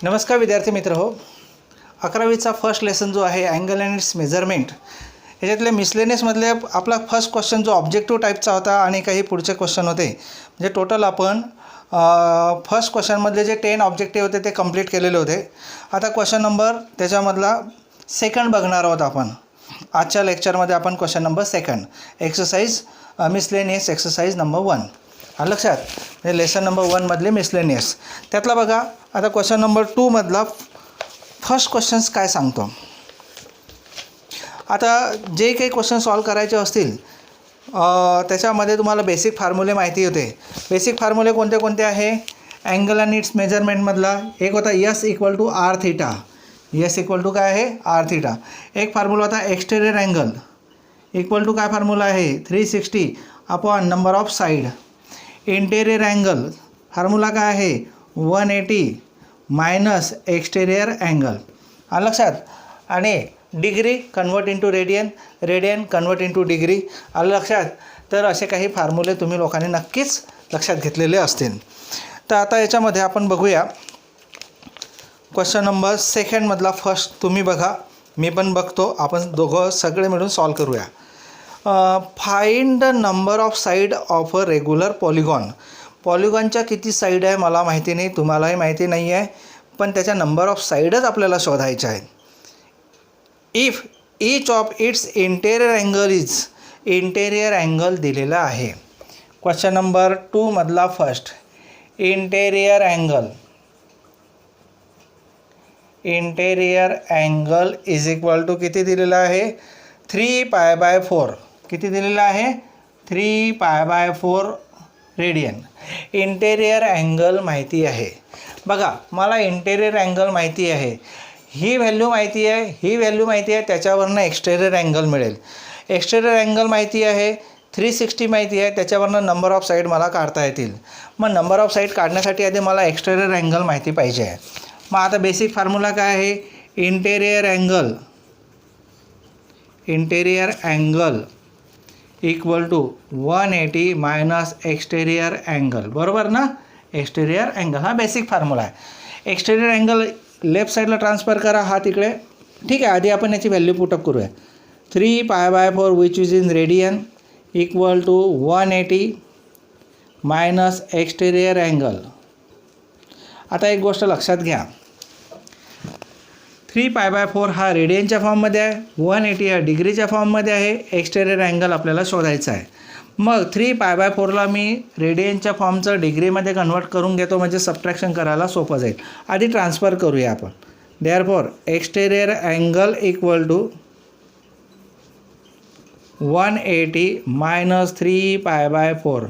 नमस्कार विद्यार्थी मित्र हो. 11वीचा फर्स्ट लेसन जो आहे अँगल अँड इट्स मेजरमेंट, ह्याच्यातले मिसलेनियसमधले आपला फर्स्ट क्वेश्चन जो ऑब्जेक्टिव्ह टाईपचा होता आणि काही पुढचे क्वेश्चन होते. म्हणजे टोटल आपण फर्स्ट क्वेश्चनमधले जे 10 ऑब्जेक्टिव्ह होते ते कंप्लीट केलेले होते. आता क्वेश्चन नंबर त्याच्यामधला सेकंड बघणार आहोत आपण. आजच्या लेक्चरमध्ये आपण question number second exercise miscellaneous exercise number 1 आलं लक्षात. म्हणजे लेसन नंबर 1 मधले मिसलेनियस त्यातला बघा. आता क्वेश्चन नंबर 2 मधला फर्स्ट क्वेश्चन्स काय सांगतो. आता जे काही क्वेश्चन सॉल्व करायचे असतील त्याच्यामध्ये तुम्हाला बेसिक फॉर्म्युले माहिती होते. बेसिक फॉर्म्युले कोणते कोणते आहे. अँगल अँड इट्स मेजरमेंटमधला एक होता S equal to R theta. S equal to काय आहे आर थीटा. एक फॉर्म्युला होता एक्सटेरियर अँगल इक्वल टू काय फॉर्म्युला आहे 360 upon number of side. Interior angle formula काय आहे 180 मायनस एक्सटेरियर अँगल आलं लक्षात. आणि degree convert into radian, radian convert into degree आलं लक्षात. तर असे काही फॉर्म्युले तुम्ही लोकांनी नक्कीच लक्षात घेतलेले असतील. तर आता याच्यामध्ये आपण बघूया क्वेश्चन नंबर सेकंडमधला फर्स्ट तुम्ही बघा, मी पण बघतो, आपण दोघं सगळे मिळून सॉल्व करूया. Find the number of side of a regular polygon. पॉलिगॉनच्या किती साईड आहे मला माहिती नाही, तुम्हालाही माहिती नाही आहे, पण त्याच्या नंबर ऑफ साईडच आपल्याला शोधायच्या आहेत. If each of its interior angle is, interior angle दिलेला आहे. क्वेश्चन नंबर 2 मधला first interior angle. Interior angle is equal to किती दिलेला आहे 3π/4. किती दिलेला आहे 3π/4 रेडियन. इंटेरियर अँगल माहिती आहे. बघा मला इंटेरियर अँगल माहिती आहे, ही व्हॅल्यू माहिती आहे, ही व्हॅल्यू माहिती आहे, त्याच्यावरनं एक्सटेरियर अँगल मिळेल. एक्सटेरियर अँगल माहिती आहे, 360 माहिती आहे, त्याच्यावरनं नंबर ऑफ साईड मला काढता येतील. मग नंबर ऑफ साईड काढण्यासाठी आधी मला एक्सटेरियर अँगल माहिती पाहिजे आहे. मग आता बेसिक फॉर्म्युला काय आहे interior angle. Interior angle equal to 180 minus exterior angle. बरोबर ना. एक्सटेरियर अँगल हा बेसिक फॉर्म्युला आहे. एक्सटेरियर अँगल लेफ्ट साईडला ट्रान्सफर करा, हा तिकडे. ठीक आहे, आधी आपण याची व्हॅल्यू पुटअप करूया. 3π/4 which is in radian equal to 180 minus exterior angle. आता एक गोष्ट लक्षात घ्या, 3π/4 हा रेडियनच्या फॉर्ममध्ये आहे, 180 हा डिग्रीच्या फॉर्ममध्ये आहे. एक्सटेरियर अँगल आपल्याला शोधायचा आहे. मग 3π/4ला मी रेडियनच्या फॉर्मचं डिग्रीमध्ये कन्वर्ट करून घेतो, म्हणजे सबट्रॅक्शन करायला सोपं जाईल. आधी ट्रान्सफर करूया आपण. Therefore exterior angle equal to 180 minus 3π/4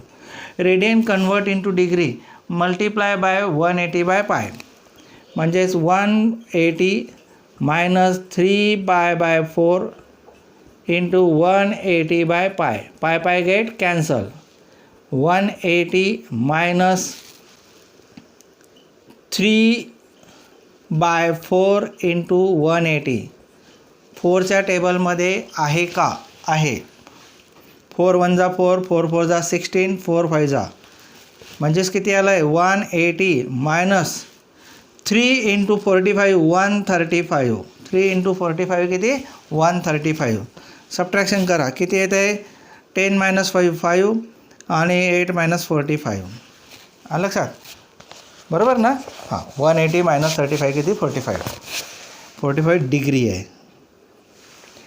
radian convert into degree multiply by 180/π, म्हणजेच 180 minus 3π/4 into 180/π. Pi get cancel. 180 minus 3/4 into 180. 4च्या टेबलमध्ये आहे का आहे. 4 1 जा 4, 4 4 जा 16, 4 5 जा, म्हणजेच किती आलं आहे 180 मायनस 3 इंटू 45 135. 3 इंटू 45 किती 135. सबट्रॅक्शन करा, किती येत आहे 10 मायनस 5 5 आणि 8 मायनस 45 आलं लक्षात. बरोबर ना. हां 180 मायनस 35 किती 45 डिग्री आहे.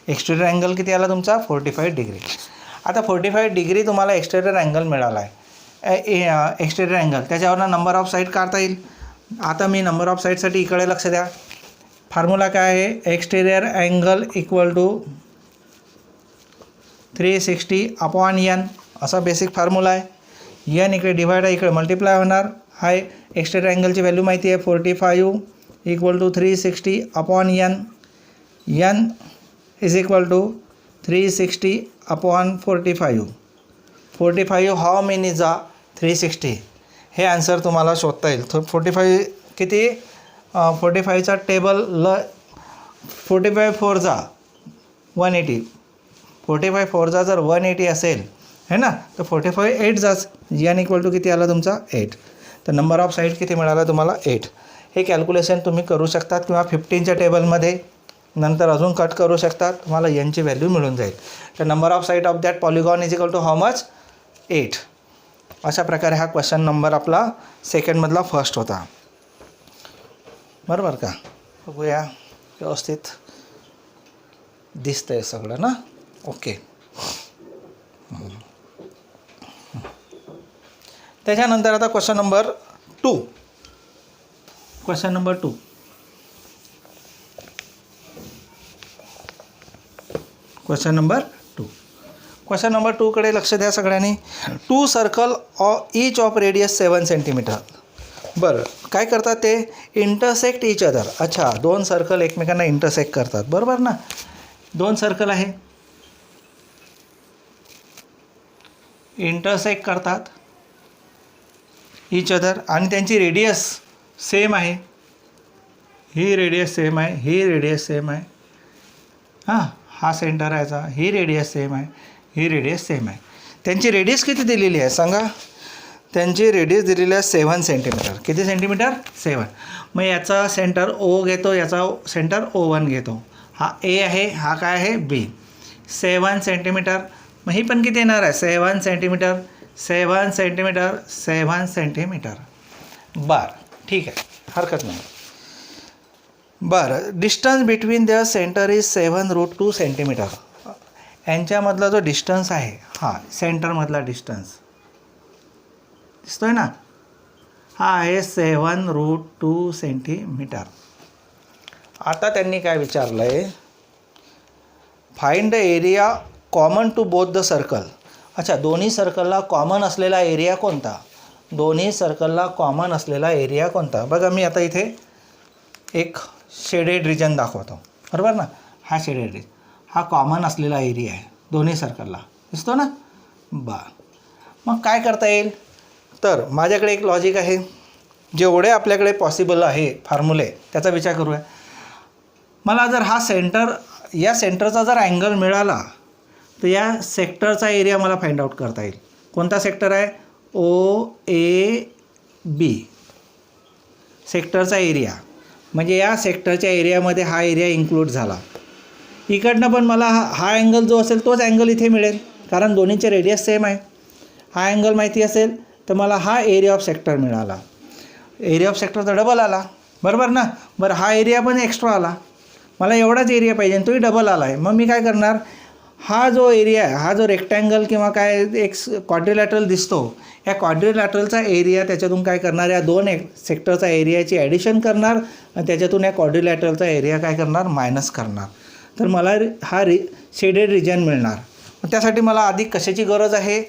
एक्सटेरियर अँगल किती आला तुमचा 45 डिग्री. आता 45 डिग्री तुम्हाला एक्सटेरियर अँगल मिळाला आहे. एक्सटेरियर अँगल त्याच्यावरनं नंबर ऑफ साईड काढता येईल. आता मी नंबर ऑफ साईडसाठी इकडे लक्ष द्या. फॉर्म्युला काय आहे exterior angle equal to 360 upon n असा बेसिक फॉर्म्युला आहे. n इकडे डिवाइड आहे, इकडे मल्टिप्लाय होणार आहे. एक्सटेरियर अँगलची व्हॅल्यू माहिती आहे 45 equal to 360 upon n. n is equal to 360 upon 45. 45 how many जा 360. हे आन्सर तुम्हाला शोधता येईल. 45 किती 45चा टेबल 45 4 जा 180. 45 4 जा जर 180 असेल है ना, तर 45 8 जाच. n इक्वल टू किती आला तुमचा 8. तर नंबर ऑफ साईड किती मिळाला तुम्हाला 8. हे कॅल्क्युलेशन तुम्ही करू शकतात किंवा 15च्या टेबलमध्ये नंतर अजून कट करू शकतात, तुम्हाला यांची व्हॅल्यू मिळून जाईल. तर number of side of that polygon is equal to how much 8. अशा प्रकारे हा क्वेश्चन नंबर आपला सेकंडमधला फर्स्ट होता. बरोबर का? बघूया व्यवस्थित दिसतंय सगळं ना. ओके. त्याच्यानंतर आता question number 2. Question number 2. Question number 2. Question number 2 कडे लक्ष द्या सगळ्यांनी. 2 circle each of radius 7 centimetre. बरं, काय करतात ते? Intersect each other. अच्छा, 2 सर्कल एकमेकांना इंटरसेक्ट करतात, बरोबर ना. 2 सर्कल आहे, इंटरसेक्ट करतात ईच अदर आणि त्यांची रेडियस सेम आहे. ही रेडियस सेम आहे, ही रेडियस सेम आहे. हां, हा सेंटर आहे याचा, ही रेडियस सेम आहे, ही रेडियस सेम आहे. त्यांची रेडियस किती दिलेली आहे सांगा? त्यांची रेडियस दिलेली आहे 7 सेंटीमीटर. किती सेंटीमीटर? 7. मग याचा सेंटर O घेतो, याचा सेंटर O1 घेतो. हा A आहे, हा काय आहे? B. 7 सेंटीमीटर. मग ही पण किती येणार आहे? 7 सेंटीमीटर, 7 सेंटीमीटर, 7 सेंटीमीटर. बरं, ठीक आहे, हरकत नाही. बरं, distance between the centre is 7√2 centimetre. यांच्यामधला जो डिस्टन्स आहे, हा सेंटरमधला डिस्टन्स दिसतोय ना, हा आहे 7√2 सेंटीमीटर. आता त्यांनी काय विचारलं आहे? Find the area common to both the circle. अच्छा, दोन्ही सर्कलला कॉमन असलेला एरिया कोणता? दोन्ही सर्कलला कॉमन असलेला एरिया कोणता? बघा, मी आता इथे एक शेडेड रिजन दाखवतो, बरोबर ना. हा शेडेड रिजन, हा कॉमन असलेला एरिया आहे दोन्ही सर्कलला, दिसतो ना. मग काय करता येईल? तर माझ्याकडे एक लॉजिक आहे. जेवढे आपल्याकडे पॉसिबल आहे फॉर्म्युले, त्याचा विचार करूया. मला जर हा सेंटर, या सेंटरचा जर अँगल मिळाला तर या सेक्टरचा एरिया मला फाइंड आउट करता येईल. कोणता सेक्टर आहे? OAB सेक्टरचा एरिया. म्हणजे या सेक्टरच्या एरियामध्ये हा एरिया इन्क्लूड झाला. इकडनं पण मला हा अँगल जो असेल तोच अँगल इथे मिळेल, कारण दोन्हीचे रेडियस सेम आहे. हा अँगल माहिती असेल तर मला हा एरिया ऑफ सेक्टर मिळाला. एरिया ऑफ सेक्टरचा डबल आला, बरोबर ना. बरं, हा एरिया पण एक्स्ट्रा आला. मला एवढाच एरिया पाहिजे आणि तोही डबल आला आहे. मग मी काय करणार? हा जो एरिया आहे, हा जो रेक्टँगल किंवा काय एक क्वाड्रिलॅटरल दिसतो, या क्वाड्रिलॅटरलचा एरिया त्याच्यातून काय करणार? या 2 सेक्टरचा एरियाची ॲडिशन करणार आणि त्याच्यातून या क्वाड्रिलॅटरलचा एरिया काय करणार? मायनस करणार. तर मला हा शेडेड रिजन मिळणार. त्यासाठी मला आधी कशाची गरज आहे?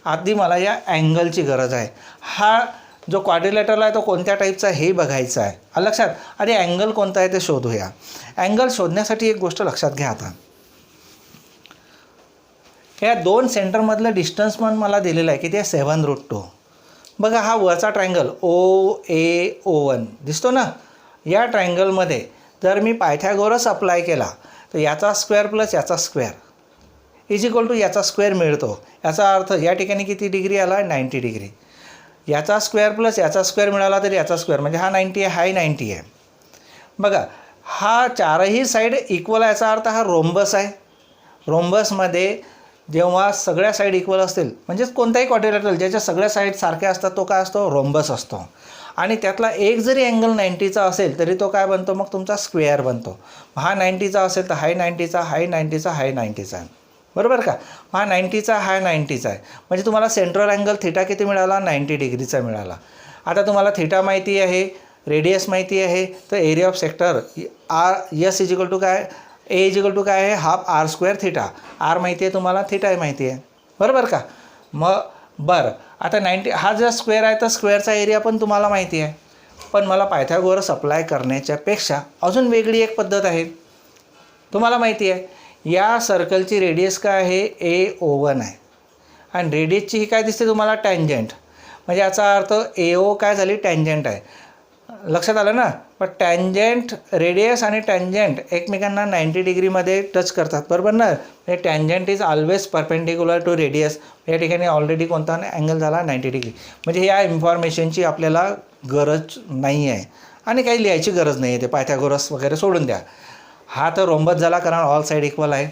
आधी मला या अँगलची गरज आहे. हा जो क्वाड्रिलॅटरल आहे तो कोणत्या टाईपचा हे बघायचं आहे. लक्षात. आधी अँगल कोणता आहे ते शोधूया. अँगल शोधण्यासाठी एक गोष्ट लक्षात घ्या. आता या 2 सेंटरमधलं डिस्टन्स पण मला दिलेलं आहे, किती आहे? 7√2. बघा, हा वरचा ट्रायंगल OAO1 दिसतो ना. या ट्रायंगलमध्ये जर मी पायथागोरस अप्लाय केला तर याचा स्क्वेअर प्लस याचा स्क्वेअर इज इक्वल टू याचा स्क्वेअर मिळतो. याचा अर्थ या ठिकाणी किती डिग्री आला? 90 डिग्री. याचा स्क्वेअर प्लस याचा स्क्वेअर मिळाला तर याचा स्क्वेअर, म्हणजे हा 90 आहे, हाही 90 आहे. बघा, हा चारही साईड इक्वल आहे, याचा अर्थ हा रोम्बस आहे. रोम्बसमध्ये जेव्हा सगळ्या साईड इक्वल असतील, म्हणजेच कोणताही क्वाड्रिलॅटरल ज्याच्या सगळ्या साईड सारख्या असतात तो काय असतो? रोम्बस असतो. आणि त्यातला एक जरी अँगल 90चा असेल तरी तो काय बनतो? मग तुमचा स्क्वेअर बनतो. हा 90चा असेल तर हाही 90चा, हाही 90चा, हाही 90चा आहे, बरोबर का. हा 90चा, हा 90चा आहे. म्हणजे तुम्हाला सेंट्रल अँगल थिटा किती मिळाला? 90 डिग्रीचा मिळाला. आता तुम्हाला थिटा माहिती आहे, रेडियस माहिती आहे, तर area of sector S is equal to काय? A इज इक्वल टू काय आहे? Half R² theta. R माहिती आहे तुम्हाला, थिटा माहिती आहे, बरोबर का. मग बरं, आता 90 हा जर स्क्वेअर आहे तर स्क्वेअरचा एरिया पण तुम्हाला माहिती आहे. पण मला पायथागोरस अप्लाय करण्याच्यापेक्षा अजून वेगळी एक पद्धत आहे. तुम्हाला माहिती आहे या सर्कलची रेडियस काय आहे? AO1 आहे आणि रेडियसची ही काय दिसते तुम्हाला? टँजंट. म्हणजे याचा अर्थ AO काय झाली? टँजंट आहे. लक्षात आलं ना. पण टॅन्जंट रेडियस आणि टॅन्जंट एकमेकांना 90 डिग्रीमध्ये टच करतात, बरोबर ना. म्हणजे tangent is always perpendicular to radius. या ठिकाणी ऑलरेडी कोणता अँगल झाला 90 डिग्री. म्हणजे या इन्फॉर्मेशनची आपल्याला गरज नाही आहे आणि काही लिहायची गरज नाही आहे. ते पायथागोरस वगैरे सोडून द्या. हा तर रोम्बस झाला कारण ऑल साईड इक्वल आहे.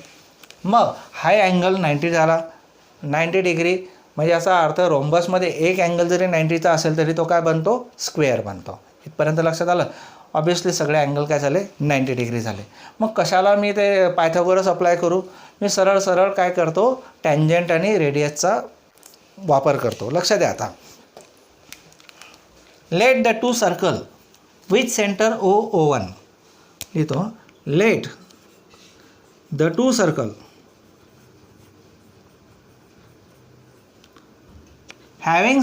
मग हा अँगल 90 झाला, 90 डिग्री. म्हणजे याचा अर्थ रोम्बसमध्ये एक अँगल जरी 90चा असेल तरी तो काय बनतो, स्क्वेअर बनतो. इथपर्यंत लक्षात आलं. ऑब्वियसली सगळे अँगल काय झाले, 90 डिग्री झाले. मग कशाला मी ते पायथागोरस अप्लाय करू. मी सरळ सरळ काय करतो, टॅन्जंट आणि रेडियसचा वापर करतो. लक्षात द्या. आता let the two circle with centre O1 लिहितो. Let the two circle having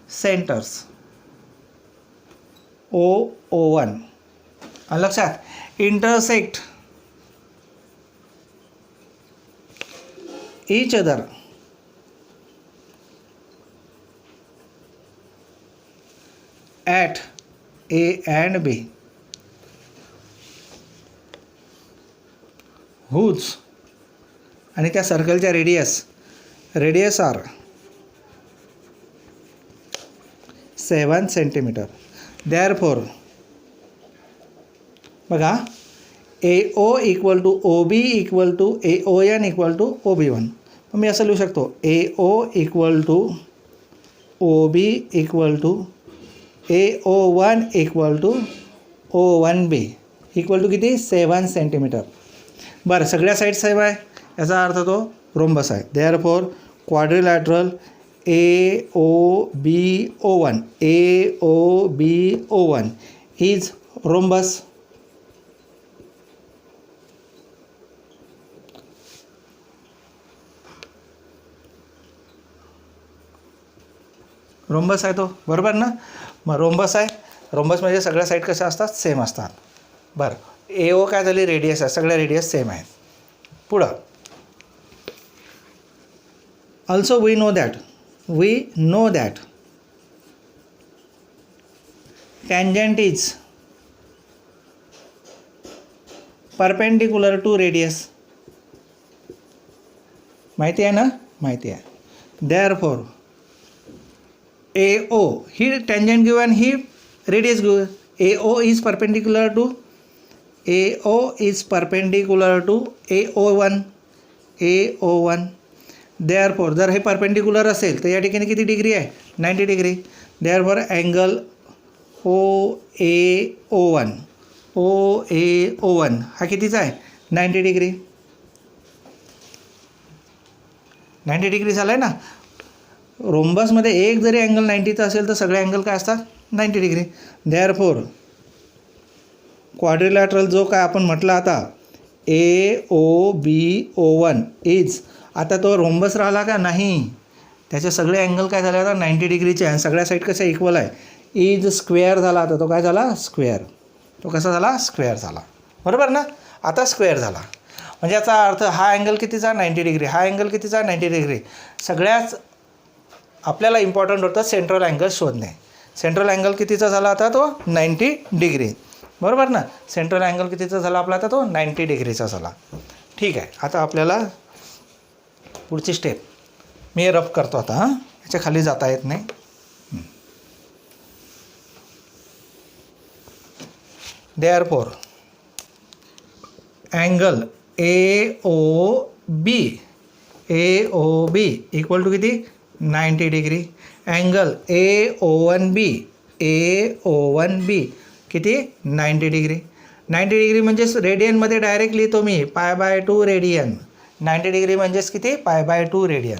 centers O1 लक्षात intersect each other at A and B whose आणि त्या सर्कलच्या रेडियस आर 7 सेंटीमीटर. देअरफॉर बघा AO equal to OB equal to AON equal to OB1. मग मी असं लिहू शकतो AO equal to OB equal to AO1 equal to O1B equal to किती, 7 सेंटीमीटर. बरं, सगळ्या साईड सेम आहे, याचा अर्थ तो रोम्बस आहे. Therefore quadrilateral AOBO1 is rhombus. Rhombus आहे तो, बरोबर ना. मग रोम्बस आहे. रोम्बस म्हणजे सगळ्या साईड कशा असतात, सेम असतात. बरं, AO काय झाली, रेडियस आहे. सगळ्या रेडियस सेम आहेत. पुढं also we know that tangent is perpendicular to radius. माहिती आहे ना, माहिती आहे. therefore AO ही tangent घेऊ आणि ही radius घेऊ. AO is perpendicular to AO1. Therefore जर हे परपेंडिक्युलर असेल तर या ठिकाणी किती डिग्री आहे, 90 डिग्री. देअरफॉर अँगल OAO1 हा कितीचा आहे, 90 डिग्री. 90 डिग्री झाला आहे ना. रोम्बसमध्ये एक जरी अँगल 90चा असेल तर सगळे अँगल काय असतात, 90 डिग्री. देअरफॉर क्वाड्रिलॅटरल जो काय आपण म्हटलं आता AOBO1 इज, आता तो रोम्बस राहिला का नाही, त्याचे सगळे अँगल काय झाले आता 90 डिग्रीचे आहे. सगळ्या साईड कशा इक्वल आहे. इज स्क्वेअर झाला. आता तो काय झाला, स्क्वेअर. तो कसा झाला, स्क्वेअर झाला, बरोबर ना. आता स्क्वेअर झाला म्हणजे याचा अर्थ हा अँगल कितीचा, 90 डिग्री. हा अँगल कितीचा, 90 डिग्री. सगळ्याच आपल्याला इम्पॉर्टंट होतं सेंट्रल अँगल शोधणे. सेंट्रल अँगल कितीचा झाला आता तो 90 डिग्री, बरोबर ना. सेंट्रल अँगल कितीचा झाला आपला आता तो 90 डिग्रीचा झाला. ठीक आहे. आता आपल्याला पुढची स्टेप मी रफ करतो आता. याच्या खाली जाता येत नाही. Therefore angle AOB equal to किती, 90 डिग्री. अँगल AO1B किती, 90 डिग्री. 90 डिग्री म्हणजेच रेडियनमध्ये डायरेक्ट लिहितो मी, π/2 रेडियन. 90 डिग्री म्हणजेच किती, π/2 रेडियन,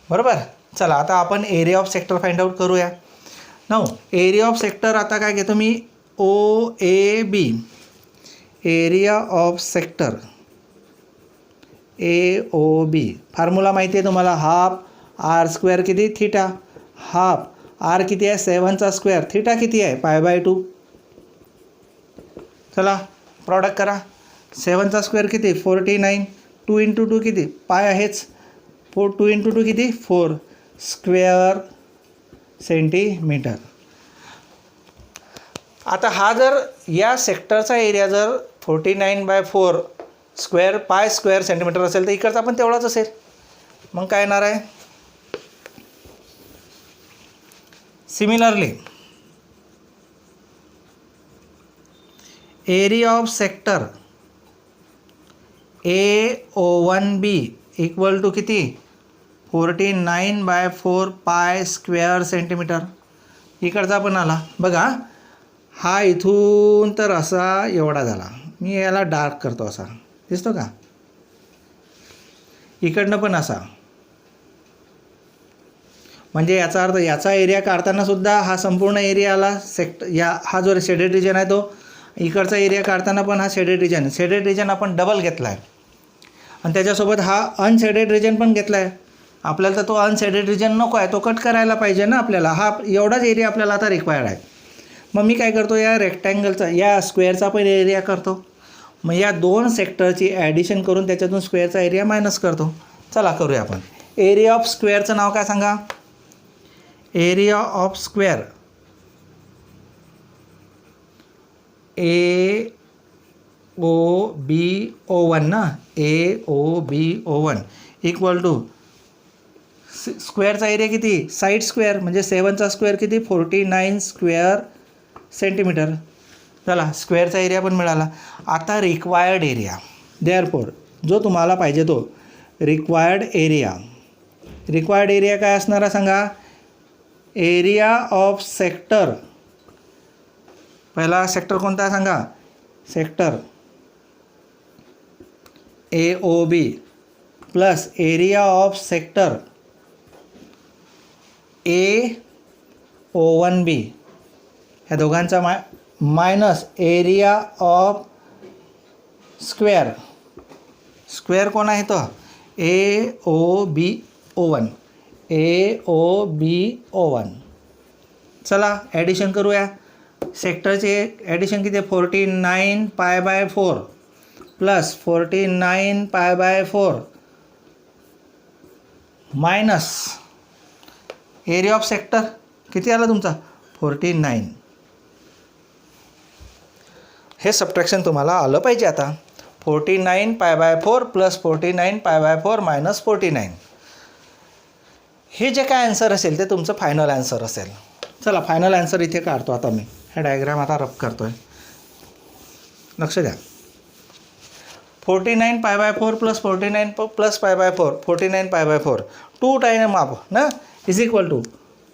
बरोबर. चला आता आपण area of sector find out करूया. नाऊ एरिया ऑफ सेक्टर आता काय घेतो मी, OAB. Area of sector AOB formula माहिती आहे तुम्हाला, हाफ R² किती, थीटा. हाफ R किती आहे, 7चा स्क्वेअर. थीटा किती आहे, π/2. चला प्रॉडक्ट करा. 7चा स्क्वेअर किती, 49. 2 × 2 किती, पाय आहेच. 2 × 2 किती, 4. Square centimetre. आता हा जर या सेक्टरचा एरिया जर 49/4 स्क्वेअर पाय स्क्वेअर सेंटीमीटर असेल तर इकडचा पण तेवढाच असेल. मग काय येणार आहे? Similarly area of sector AO1B equal to किती? 49/4 पाय स्क्वेअर सेंटीमीटर. इकडचा पण आला बघा. हा इथून तर असा एवढा झाला. मी याला डार्क करतो. असा दिसतो का? इकडनं पण असा. म्हणजे याचा अर्थ याचा एरिया काढताना सुद्धा हा संपूर्ण एरिया आला सेक्टर. हा जो शेडेड रिजन आहे तो इकडचा एरिया काढताना पण हा शेडेड रिजन आपण डबल घेतला आहे. आणि त्याच्यासोबत हा अनशेडेड रिजन पण घेतला आहे. आपल्याला तर तो अनशेडेड रिजन नको आहे, तो कट करायला पाहिजे ना आपल्याला. हा एवढाच एरिया आपल्याला आता रिक्वायर्ड आहे. मग मी काय करतो, या रेक्टँगलचा या स्क्वेअरचा पण एरिया करतो. मग या दोन सेक्टरची ॲडिशन करून त्याच्यातून स्क्वेअरचा एरिया मायनस करतो. चला करूया आपण. एरिया ऑफ स्क्वेअरचं नाव काय सांगा? एरिया ऑफ स्क्वेअर AOBO1 ना, AOBO1 इक्वल टू स्क्वेअरचा एरिया किती? साईड स्क्वेअर म्हणजे 7चा स्क्वेअर किती? 49 स्क्वेअर सेंटीमीटर. चला स्क्वेअरचा एरिया पण मिळाला. आता रिक्वायर्ड एरिया, देअरफॉर जो तुम्हाला पाहिजे तो रिक्वायर्ड एरिया काय असणार आहे सांगा? Area of sector. पहिला सेक्टर कोणता आहे सांगा? Sector AOB plus area of sector AO1B ह्या दोघांचा minus area of square. Square कोण आहे तो? AOBO1. चला ॲडिशन करूया. सेक्टरचे ॲडिशन किती आहे? 49π/4 plus 49π/4 minus area of sector किती आला तुमचा? 49. हे सबट्रॅक्शन तुम्हाला आलं पाहिजे. आता 49π/4 प्लस 49π/4 मायनस 49. हे जे काय आन्सर असेल ते तुमचं फायनल आन्सर असेल. चला फायनल आन्सर इथे काढतो. आता मी हा डायग्राम आता रफ करतो आहे, लक्ष द्या. 49π/4 प्लस 49 प्लस π/4 49π/4 2 टाइम ऑफ ना is equal to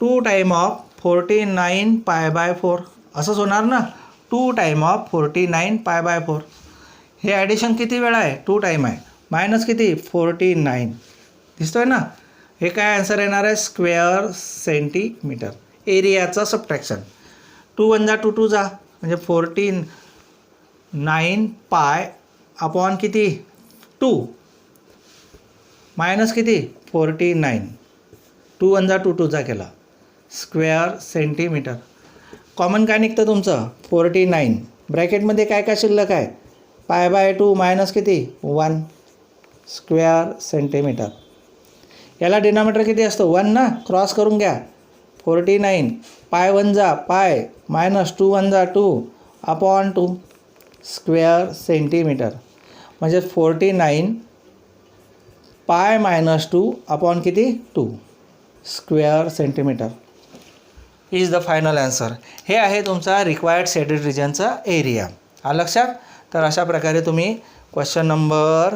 2 time of 49π/4 असंच होणार ना. 2 टाइम ऑफ 49π/4. हे ॲडिशन किती वेळा आहे? 2 टाइम आहे. मायनस किती? 49. दिसतोय ना. हे काय आन्सर येणार आहे? Square centimetre. एरियाचा सबट्रॅक्शन 2 × 1 = 2 जा म्हणजे 49π अपॉन किती? 2 मायनस किती? 49. 2 × 1 = 2 जा केला. Square centimetre. कॉमन काय निघतं तुमचं? 49. ब्रॅकेटमध्ये काय काय शिल्लक आहे? π/2 मायनस किती? 1 स्क्वेअर सेंटीमीटर. याला डिनॉमिनेटर किती असतो? 1 ना. क्रॉस करून घ्या. 49 पाय 1 जा pi minus 2 × 1 = 2 upon 2 square centimetre. म्हणजे 49 पाय मायनस 2 अपॉन किती? 2 square centimetre is the final answer. हे आहे तुमचा रिक्वायर्ड शेडेड रिजनचा एरिया. हा लक्षात. तर अशा प्रकारे तुम्ही क्वेश्चन नंबर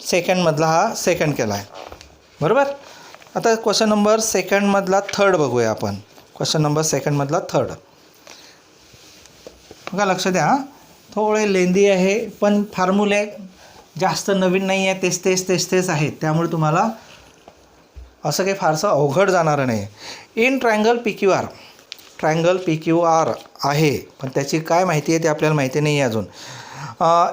सेकंडमधला हा सेकंड केला आहे बरोबर. आता क्वेश्चन नंबर सेकंडमधला थर्ड बघूया आपण. क्वेश्चन नंबर सेकंडमधला थर्ड बघा, लक्ष द्या. थोडे लेंदी आहे पण फॉर्म्युले जास्त नवीन नाही आहे, तेच आहेत. त्यामुळे तुम्हाला असं काही फारसं अवघड जाणारं नाही. इन ट्रायंगल PQR आहे पण त्याची काय माहिती आहे ते आपल्याला माहिती नाही आहे अजून.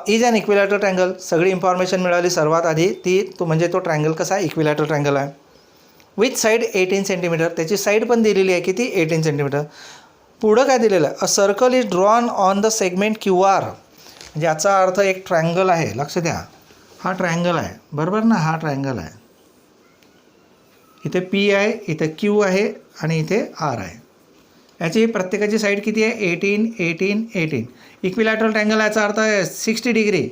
Is an equilateral triangle. सगळी इन्फॉर्मेशन मिळाली सर्वात आधी तो म्हणजे तो ट्रायंगल कसा आहे? इक्विलॅटरल ट्रायंगल आहे. With side 18 centimetre. त्याची साईड पण दिलेली आहे किती? 18 सेंटीमीटर. पुढं काय दिलेलं आहे? A circle is drawn on the segment QR. म्हणजे याचा अर्थ एक ट्रायंगल आहे. लक्ष द्या. हा ट्रायंगल आहे बरोबर ना. हा ट्रायंगल आहे. इथे पी आहे, इथे क्यू आहे आणि इथे आर आहे. याची प्रत्येकाची साईड किती आहे? 18 18 18. इक्विलॅटरल ट्रँगल याचा अर्थ आहे 60 डिग्री.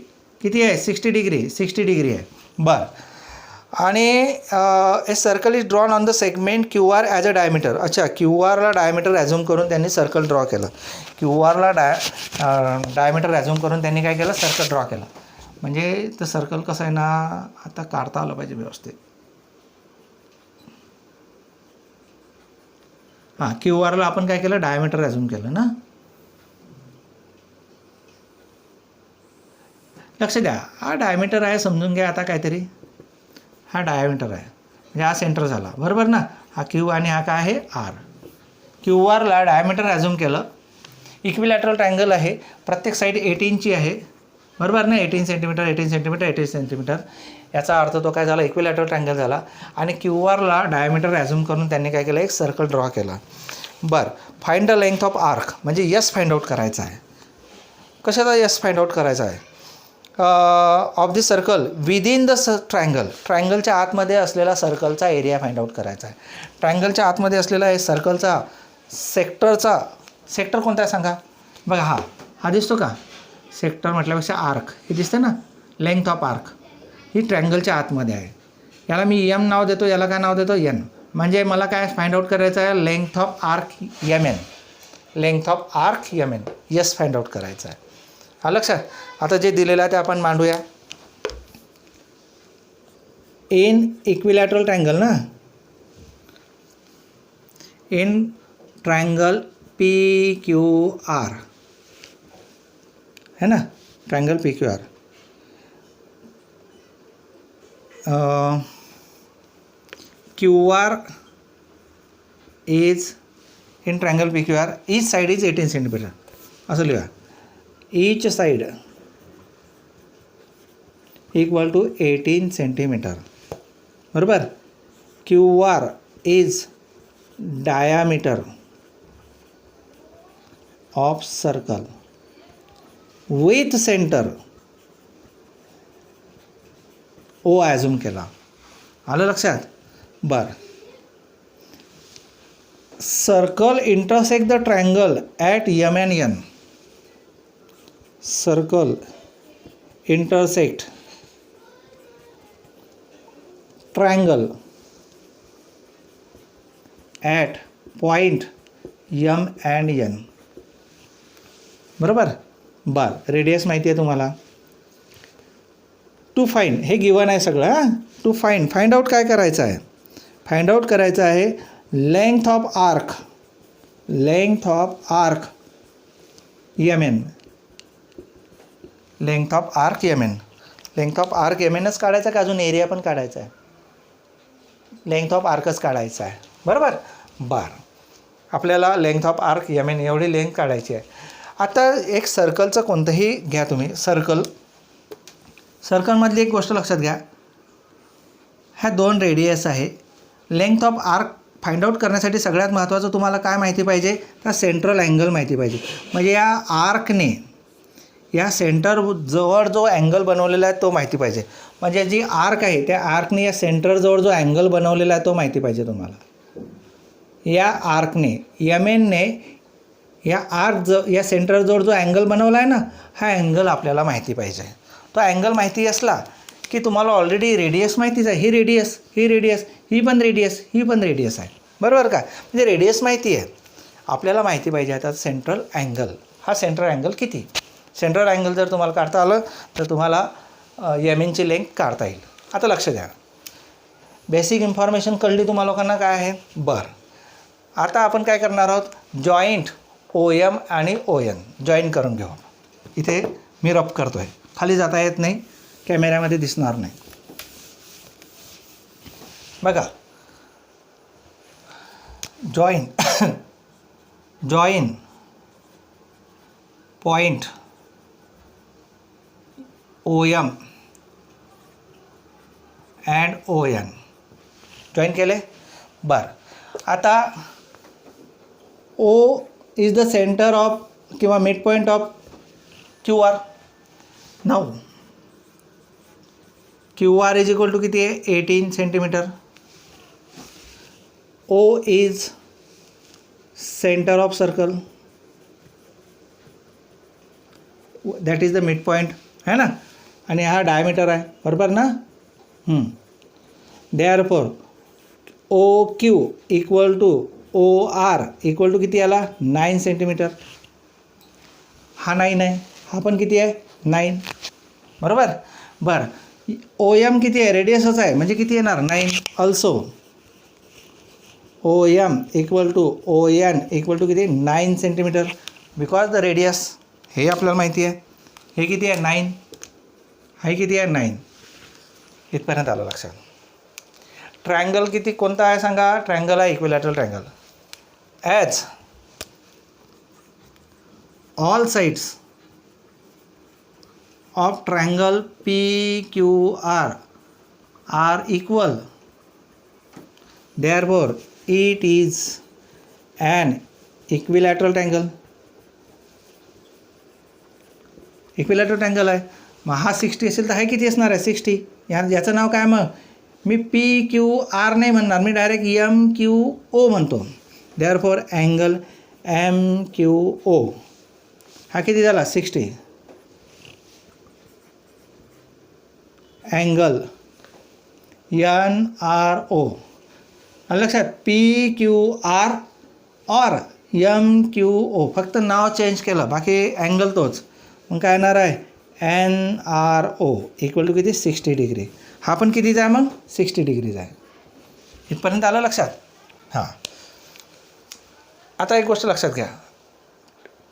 किती आहे? 60 डिग्री. 60 डिग्री आहे. बरं. आणि a circle is drawn on the segment Q R as a diameter. अच्छा, क्यू आरला डायमीटर ॲझ्युम करून त्यांनी सर्कल ड्रॉ केलं. क्यू आरला डायमीटर ॲझ्युम करून त्यांनी काय केलं? सर्कल ड्रॉ केलं. म्हणजे तर सर्कल कसं आहे ना, आता काढता आलं पाहिजे व्यवस्थित. हां, क्यू आरला आपण काय केलं? डायमीटर ॲझ्युम केलं ना. लक्ष द्या, हा डायमीटर आहे, समजून घ्या आता काहीतरी. हा डायमीटर आहे म्हणजे हा सेंटर झाला, बरोबर ना. हा क्यू आणि हा काय आहे? आर. क्यू आरला डायमीटर ॲझ्युम केलं. इक्विलॅटरल ट्रँगल आहे, प्रत्येक साईड 18ची आहे, बरोबर ना. 18 सेंटीमीटर 18 सेंटीमीटर 18 सेंटीमीटर. याचा अर्थ तो काय झाला? इक्विलॅटरल ट्रँगल झाला. आणि क्यू आरला डायमीटर ॲझ्युम करून त्यांनी काय केलं? एक सर्कल ड्रॉ केला. बरं. Find the length of arc, म्हणजे यस फाइंड आउट करायचा आहे. कशाचा यस फाइंड आउट करायचा आहे? Of the circle within the triangle. ट्रँगलच्या आतमध्ये असलेला सर्कलचा एरिया फाइंड आउट करायचा आहे. ट्रँगलच्या आतमध्ये असलेला आहे सर्कलचा सेक्टरचा. सेक्टर कोणता आहे सांगा? बघा, हा दिसतो का? सेक्टर म्हटल्यापेक्षा आर्क हे दिसतं ना. लेंथ ऑफ आर्क ही ट्रँगलच्या आतमध्ये आहे. याला मी एम नाव देतो, याला काय नाव देतो? एन. म्हणजे मला काय फाइंड आउट करायचं आहे? Length of arc M N. Length of arc M N. Yes find out करायचं आहे. हा लक्षात. आता जे दिलेलं आहे ते आपण मांडूया. इन इक्विलॅटरल ट्रँगल ना, in triangle P Q R है ना, triangle P Q R. Q R is in triangle P Q R, each side is 18 centimetre असं लिहा. Each side equal to 18 centimetre, बरोबर. Q R is diameter of circle with centre O assume केला. आलं लक्षात? बरं. Circle intersect the triangle at M N N. Circle intersect triangle at point M and N, बरोबर. बरं. Radius माहिती आहे तुम्हाला. टू फाइंड, हे गिवन आहे सगळं. हां, टू फाइंड आउट काय करायचं आहे? फाइंड आउट करायचं आहे length of arc. Length of arc M N. Length of arc M N. Length of arc M एनच काढायचा का अजून एरिया पण काढायचा आहे? लेंथ ऑफ आर्कच काढायचा आहे, बरोबर. बरं. आपल्याला length of arc M N एवढी लेंथ काढायची आहे. आता एक सर्कलचं कोणतंही घ्या तुम्ही. सर्कलमधली एक गोष्ट लक्षात घ्या. ह्या 2 रेडियस आहे. Length of arc find out करण्यासाठी सगळ्यात महत्त्वाचं तुम्हाला काय माहिती पाहिजे? तर सेंट्रल अँगल माहिती पाहिजे. म्हणजे या आर्कने या सेंटर जवळ जो अँगल बनवलेला आहे तो माहिती पाहिजे. म्हणजे जी आर्क आहे त्या आर्कने या सेंटरजवळ जो अँगल बनवलेला आहे तो माहिती पाहिजे तुम्हाला. या आर्कने एम एनने या सेंटरजवळ जो अँगल बनवला आहे ना, हा अँगल आपल्याला माहिती पाहिजे. तो अँगल माहिती असला की तुम्हाला ऑलरेडी रेडियस माहितीच आहे. ही रेडियस, ही रेडियस, ही पण रेडियस, ही पण रेडियस आहे, बरोबर का. म्हणजे रेडियस माहिती आहे. आपल्याला माहिती पाहिजे आता सेंट्रल अँगल. हा सेंट्रल अँगल किती? सेंट्रल अँगल जर तुम्हाला काढता आलं तर तुम्हाला एम एनची लेंथ काढता येईल. आता लक्ष द्या, बेसिक इन्फॉर्मेशन कळली तुम्हा लोकांना काय आहे? बरं. आता आपण काय करणार आहोत? जॉईंट ओ एम आणि ओ एन जॉईन करून घेऊ. इथे मी रब करतो आहे, खाली जाता येत नाही, कॅमेऱ्यामध्ये दिसणार नाही. बघा, join point O M and O N join केले. बरं. आता O is the centre of किंवा midpoint of Q R. Now Q R is equal to किती आहे? 18 centimetre. O is center of circle, that is the midpoint है ना, आणि हा डायमीटर आहे, बरोबर ना. Therefore O Q equal to O R equal to किती आला 9 सेंटीमीटर. हा 9 आहे, हा पण किती आहे 9, बरोबर. बरं, ओ एम किती आहे, रेडियसच आहे म्हणजे किती येणार 9. Also O M equal to O N equal to किती 9 सेंटीमीटर, बिकॉज द रेडियस हे आपल्याला माहिती आहे. हे किती आहे 9, हे किती आहे 9. इथपर्यंत आलं लक्षात. ट्रायंगल किती कोणता आहे सांगा, ट्रायंगल आहे equilateral triangle. As all sides of triangle PQR are equal, therefore it is an equilateral triangle. Equilateral triangle आहे. मग हा 60 असेल तर हा किती असणार आहे 60. याचं नाव काय, मग मी PQR नाही म्हणणार, मी डायरेक्ट MQO म्हणतो. देअरफॉर अँगल MQO हा किती झाला 60. अँगल NRO लक्षात, PQR और MQO, फक्त नाव चेंज केलं, बाकी अँगल तोच. मग काय येणार आहे NRO इक्वल टू किती 60 डिग्री. हा पण कितीचा आहे मग 60 डिग्रीचा आहे. इथपर्यंत आलं लक्षात. हां, आता एक गोष्ट लक्षात घ्या,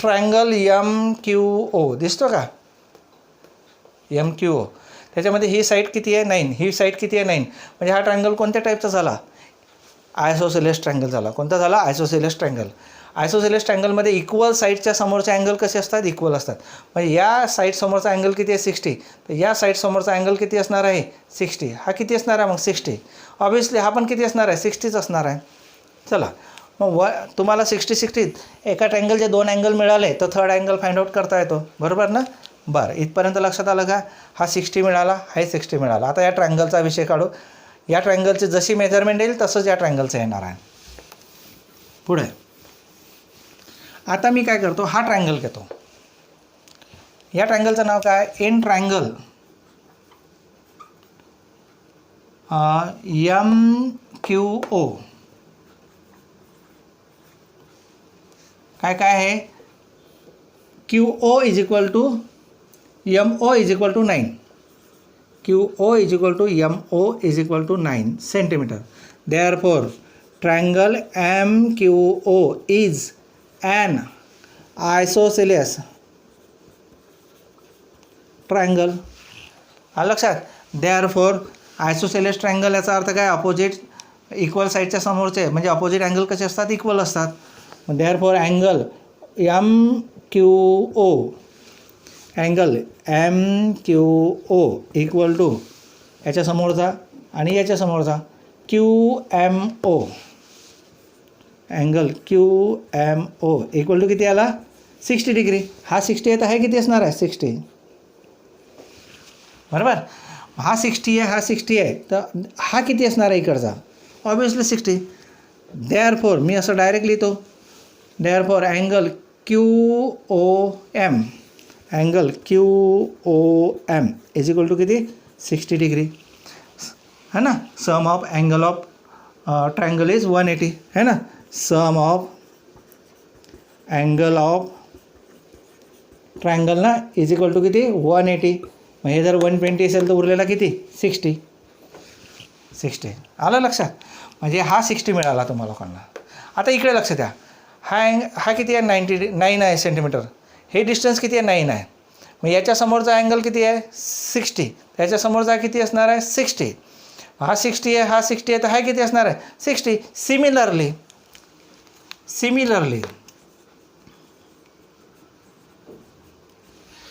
ट्रायंगल MQO दिसतो का, MQO त्याच्यामध्ये ही साईड किती आहे 9, ही साईड किती आहे 9, म्हणजे हा ट्रायंगल कोणत्या टाईपचा झाला, आयसोसेलेस ट्रायंगल झाला. कोणता झाला, आयसोसेलेस ट्रायंगल. आयसोसेलेस ट्रायंगलमध्ये इक्वल साईडच्या समोरचे अँगल कसे असतात, इक्वल असतात. म्हणजे या साईड समोरचा अँगल किती आहे 60, तर या साईड समोरचा अँगल किती असणार आहे 60. हा किती असणार आहे मग 60. ऑब्व्हियसली हा पण किती असणार आहे 60च असणार आहे. चला मग तुम्हाला 60 एका ट्रायंगलचे 2 अँगल मिळाले तर थर्ड अँगल फाइंड आउट करता येतो, बरोबर ना. बरं, इथपर्यंत लक्षात आलं का. हा 60 मिळाला, हा 60 मिळाला. आता या ट्रायंगलचा विषय काढू. या ट्रायंगलची जशी मेजरमेंट येईल तसंच या ट्रायंगलचं येणार आहे. पुढे आता मी काय करतो, हा ट्रायंगल घेतो. या ट्रायंगलचं नाव काय, इन ट्रायंगल MQO. काय काय आहे, QO is equal to MO is equal to 9. QO is equal to MO is equal to 9 centimetre. Therefore triangle MQO is an isosceles triangle. आलं लक्षात. देअरफॉर आयसोसेलेस ट्रायंगल याचा अर्थ काय, अपोजिट इक्वल साईडच्या समोरचे म्हणजे अपोजिट अँगल कसे असतात, इक्वल असतात. Therefore angle MQO equal to याच्या समोरचा आणि याच्या समोरचा QMO. Angle QMO equal to किती आला 60 डिग्री. हा 60 आहे तर हे किती असणार आहे 60, बरोबर. हा 60 आहे, हा 60 आहे, तर हा किती असणार आहे इकडचा, ऑब्वियसली 60. देअरफॉर मी असं डायरेक्ट लिहितो. Therefore angle QOM is equal to किती 60 डिग्री है ना. Sum of angle of triangle is 180 है ना. Sum of angle of triangle ना इज इक्वल टू किती 180. मग हे जर 120 असेल तर उरलेला किती 60. आलं लक्षात. म्हणजे हा 60 मिळाला तुम्हाला लोकांना. आता इकडे लक्ष द्या, हा किती आहे 9 आहे सेंटीमीटर. हे डिस्टन्स किती आहे 9 आहे. मग याच्या समोरचा अँगल किती आहे 60, त्याच्या समोरचा किती असणार आहे 60. हा 60 आहे, हा 60 आहे, तर हा किती असणार आहे 60. सिमिलरली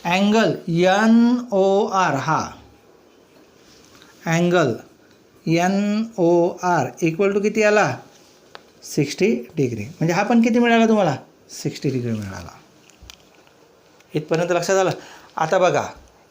अँगल NOR हा अँगल NOR इक्वल टू किती आला 60 डिग्री. म्हणजे हा पण किती मिळाला तुम्हाला 60 डिग्री मिळाला. इथपर्यंत लक्षात आलं. आता बघा,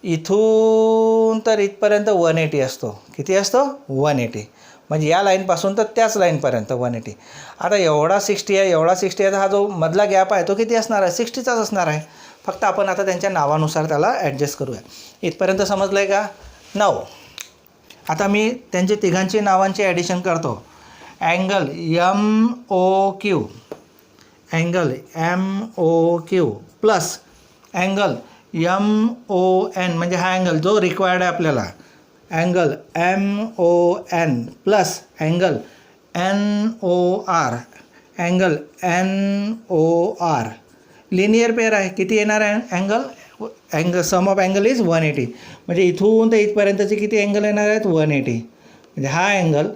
इथून तर इथपर्यंत 180 असतो. किती असतो 180. म्हणजे या लाईनपासून तर त्याच लाईनपर्यंत 180. आता एवढा 60 आहे, एवढा 60 आहे, तर हा जो मधला गॅप आहे तो किती असणार आहे? 60चाच असणार आहे. फक्त आपण आता त्यांच्या नावानुसार त्याला ॲडजस्ट करूया. इथपर्यंत समजलं आहे का? नाव आता मी त्यांचे तिघांची नावांची ॲडिशन करतो. Angle MOQ, angle MOQ plus angle MON, म्हणजे हा अँगल जो रिक्वायर्ड आहे आपल्याला, angle MON plus angle NOR, angle NOR. Linear pair आहे. किती येणार आहे angle sum of angle is 180. म्हणजे इथून तर इथपर्यंतचे किती अँगल येणार आहेत? 180. म्हणजे हा अँगल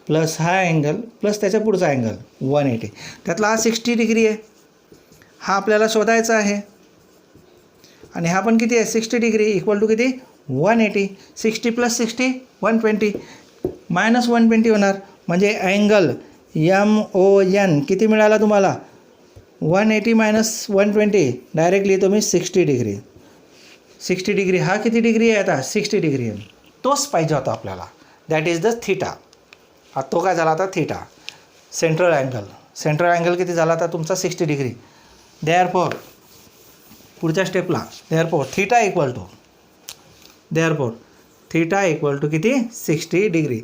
प्लस हा अँगल प्लस त्याच्या पुढचा अँगल 180. त्यातला हा 60 डिग्री आहे, हा आपल्याला शोधायचा आहे. आणि हा पण किती आहे? 60 डिग्री इक्वल टू किती? 180. 60 प्लस 60 120 मायनस 120 होणार. म्हणजे अँगल MON किती मिळाला तुम्हाला? 180 मायनस 120, डायरेक्टली तुम्ही 60 डिग्री. 60 डिग्री हा किती डिग्री आहे? आता 60 डिग्री आहे. तोच पाहिजे होता आपल्याला. That is the theta. हा तो काय झाला आता? थीटा. सेंट्रल अँगल किती झाला आता तुमचा? 60 डिग्री. देअरफॉर पुढच्या स्टेपला देअरफॉर थीटा इक्वल टू किती? 60 डिग्री.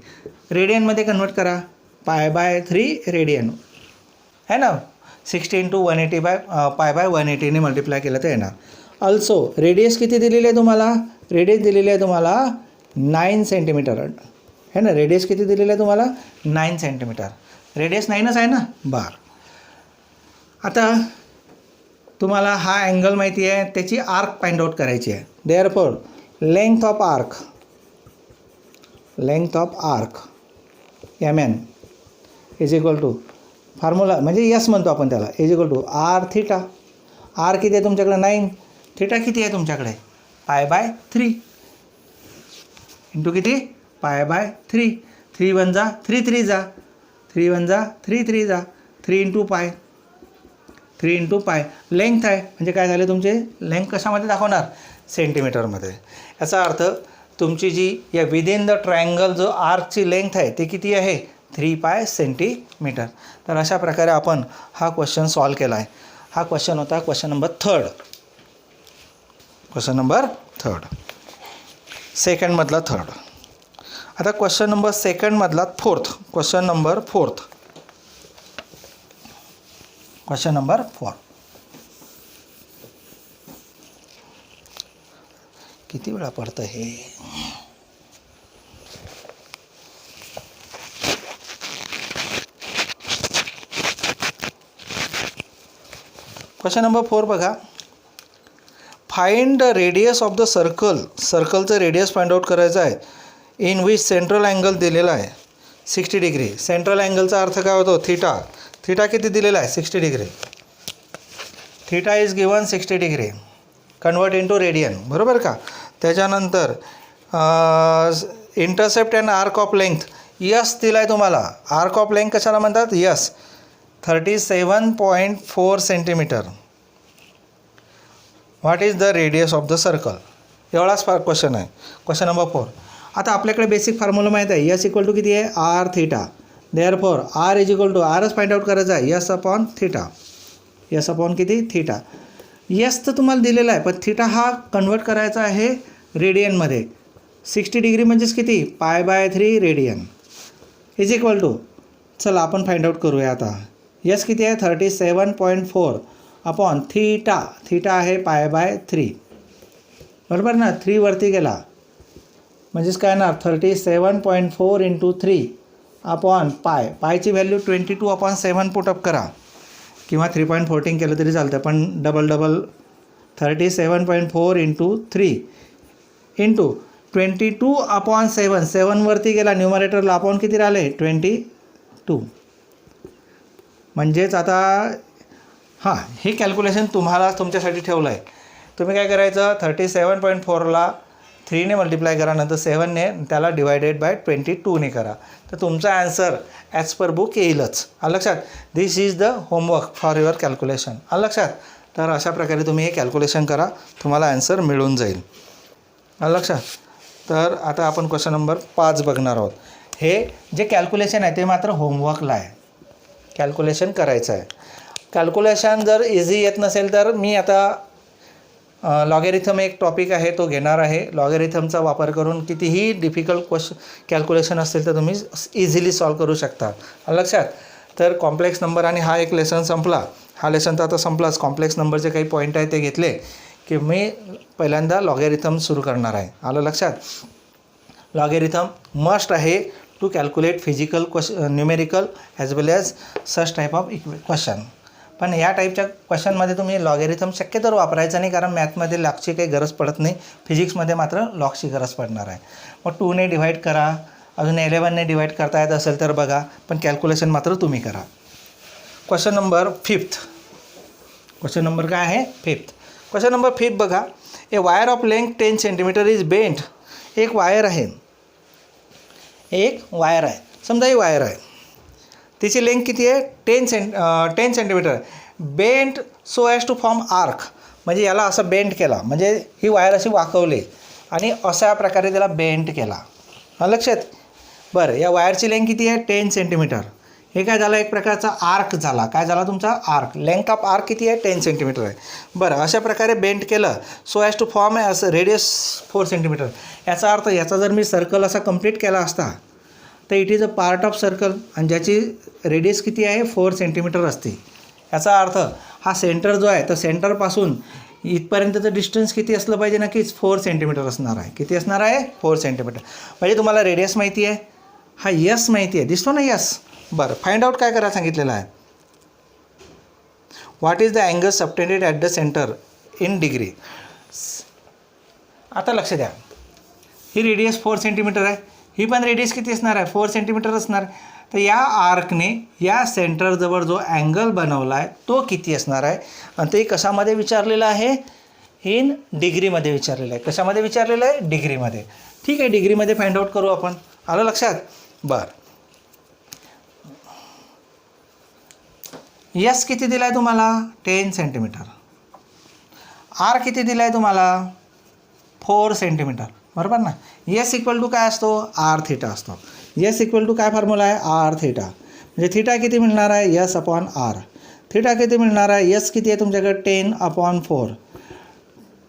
रेडियनमध्ये कन्वर्ट करा. π/3 रेडियन है ना. 60 × 180 π/180 ने मल्टिप्लाय केलं तर येणार. ऑल्सो रेडियस किती दिलेली आहे तुम्हाला? रेडियस दिलेली आहे तुम्हाला 9 सेंटीमीटर है ना. रेडियस किती दिलेली आहे तुम्हाला? 9 सेंटीमीटर. रेडियस 9च आहे ना. बरं, आता तुम्हाला हा अँगल माहिती आहे, त्याची आर्क फाइंड आउट करायची आहे. Therefore length of arc MN is equal to formula म्हणजे यस म्हणतो आपण त्याला, is equal to R theta. R किती आहे तुमच्याकडे? 9. थीटा किती आहे तुमच्याकडे? π/3 इंटू किती? π/3. 3 1 जा 3 3 जा 3 1 जा 3 3 जा 3 × π. 3 × π लेंथ आहे. म्हणजे काय झाले तुमचे? लेंथ कशामध्ये दाखवणार? सेंटीमीटरमध्ये. याचा अर्थ तुमची जी या विदिन द ट्रायंगल जो आर्कची लेंथ आहे ती किती आहे? 3π सेंटीमीटर. तर अशा प्रकारे आपण हा क्वेश्चन सॉल्व केला आहे. हा क्वेश्चन होता क्वेश्चन नंबर 3. सेकंडमधला 3. आता क्वेश्चन नंबर सेकंडमधला 4. Question number 4. किती वेळा पडतं हे? क्वेश्चन नंबर 4 बघा. Find the radius of the सर्कलचं रेडियस फाइंड आउट करायचं आहे. इन विच सेंट्रल अँगल दिलेला आहे 60 डिग्री. सेंट्रल अँगलचा अर्थ काय होतो? थीटा. थीटा किती दिलेला आहे? 60 degree. Theta is given 60 degree. Convert into radian, बरोबर का. त्याच्यानंतर intercept and arc of length yes दिला आहे तुम्हाला. आर्क ऑफ लेंथ कशाला म्हणतात? Yes. 37.4 centimetre. What is the radius of the circle? एवढाच क्वेश्चन आहे. Question number 4. आता आपल्याकडे बेसिक फॉर्म्युला माहीत आहे. यस इक्वल टू किती आहे? R theta. Therefore R is equal to आरच फाइंड आउट करायचं आहे. S upon theta. S upon किती? थीटा. यस तर तुम्हाला दिलेला आहे, पण थीटा हा कन्वर्ट करायचा आहे रेडियनमध्ये. 60 डिग्री म्हणजेच किती? π/3 रेडियन इज इक्वल टू, चला आपण फाइंड आउट करूया आता. यस किती आहे? 37.4 अपॉन थीटा. थीटा आहे π/3, बरोबर ना. 3 वरती गेला म्हणजेच काय ना 37.4 × 3 अपॉन पाय. पायची व्हॅल्यू 22/7 पुटअप करा, किंवा 3.14 केलं तरी चालतं, पण डबल 37.4 × 3 इंटू 22/7. 7 वरती गेला न्यूमरेटरला, अपॉन किती राहिले? 22. म्हणजेच आता हां, हे कॅल्क्युलेशन तुम्हाला तुमच्यासाठी ठेवलं आहे. तुम्ही काय करायचं? 37.4ला 3ने मल्टिप्लाय करा, नंतर 7ने त्याला डिवायडेड बाय 22ने करा, तर तुमचा ॲन्सर ॲज पर बुक येईलच. आलं लक्षात? This is the homework for your calculation. आलं लक्षात? तर अशा प्रकारे तुम्ही हे कॅल्क्युलेशन करा, तुम्हाला ॲन्सर मिळून जाईल. आलं लक्षात? तर आता आपण क्वेश्चन नंबर 5 बघणार आहोत. हे जे कॅल्क्युलेशन आहे ते मात्र होमवर्कला आहे, कॅल्क्युलेशन करायचं आहे. कॅल्क्युलेशन जर इझी येत नसेल तर मी आता लॉगॅरिथम एक टॉपिक आहे तो घेणार आहे. लॉगॅरिथमचा वापर करून कितीही डिफिकल्ट कॅल्क्युलेशन असेल तर तुम्ही इझिली सॉल्व करू शकता. लक्षात. तर कॉम्प्लेक्स नंबर आणि हा एक लेसन संपला. हा लेसन तर आता संपलाच. कॉम्प्लेक्स नंबरचे काही पॉईंट आहे ते घेतले की मी पहिल्यांदा लॉगॅरिथम सुरू करणार आहे. आलं लक्षात. लॉगॅरिथम मस्ट आहे to calculate physical numerical as well as such type of question. पण या टाईपच्या क्वेश्चनमध्ये तुम्ही लॉगॅरिथम शक्यतो वापरायचा नाही, कारण मॅथमध्ये लॉगची काही गरज पडत नाही. फिजिक्समध्ये मात्र लॉगची गरज पडणार आहे. मग 2ने डिवाईड करा, अजून 11ने डिवाईड करता येत असेल तर बघा, पण कॅल्क्युलेशन मात्र तुम्ही करा. Question number 5. क्वेश्चन नंबर काय आहे? 5. क्वेश्चन नंबर 5 बघा. A wire of length 10 centimetre is bent. एक वायर आहे, एक वायर आहे, समजा ही वायर आहे, तिची लेंथ किती आहे? 10 centimetre. Bent so as to form arc. म्हणजे याला असं बेंट केला, म्हणजे ही वायर अशी वाकवली आणि अशा प्रकारे त्याला बेंट केला. लक्षात. बरं, या वायरची लेंथ किती आहे? 10 सेंटीमीटर. हे काय झालं? एक प्रकारचा आर्क झाला. काय झाला तुमचा? आर्क. लेंथ ऑफ आर्क किती आहे? 10 सेंटीमीटर आहे. बरं, अशा प्रकारे बेंट केलं so as to form as radius 4 centimetre. याचा अर्थ याचा जर मी सर्कल असा कंप्लीट केला असता तर it is a part of circle, आणि ज्याची रेडियस किती आहे? 4 सेंटीमीटर असते. याचा अर्थ हा सेंटर जो आहे तर सेंटरपासून इथपर्यंतचं डिस्टन्स किती असलं पाहिजे? नक्कीच 4 सेंटीमीटर असणार आहे. किती असणार आहे? 4 सेंटीमीटर. म्हणजे तुम्हाला रेडियस माहिती आहे, हा यस माहिती आहे, दिसतो ना यस. बरं, फाइंड आउट काय करायला सांगितलेलं आहे? What is the angle subtended at the centre in degree. आता लक्ष द्या, ही रेडियस 4 सेंटीमीटर आहे, ही पण रेडियस किती असणार आहे? 4 सेंटीमीटर असणार. तर या आर्कने या सेंटरजवळ जो अँगल बनवला आहे तो किती असणार आहे? आणि ते कशामध्ये विचारलेलं आहे? इन डिग्रीमध्ये विचारलेलं आहे. कशामध्ये विचारलेलं आहे? डिग्रीमध्ये. ठीक आहे, डिग्रीमध्ये फाइंड आउट करू आपण. आलं लक्षात. बरं, यस किती दिला आहे तुम्हाला? 10 सेंटीमीटर. आर किती दिला आहे तुम्हाला? 4 सेंटीमीटर. बरोबर ना. यस इक्वल टू काय असतो? आर थिटा असतो. यस इक्वल टू काय फॉर्म्युला आहे? R theta. म्हणजे थिटा किती मिळणार आहे? S upon R. थिटा किती मिळणार आहे? यस किती आहे तुमच्याकडे? 10/4.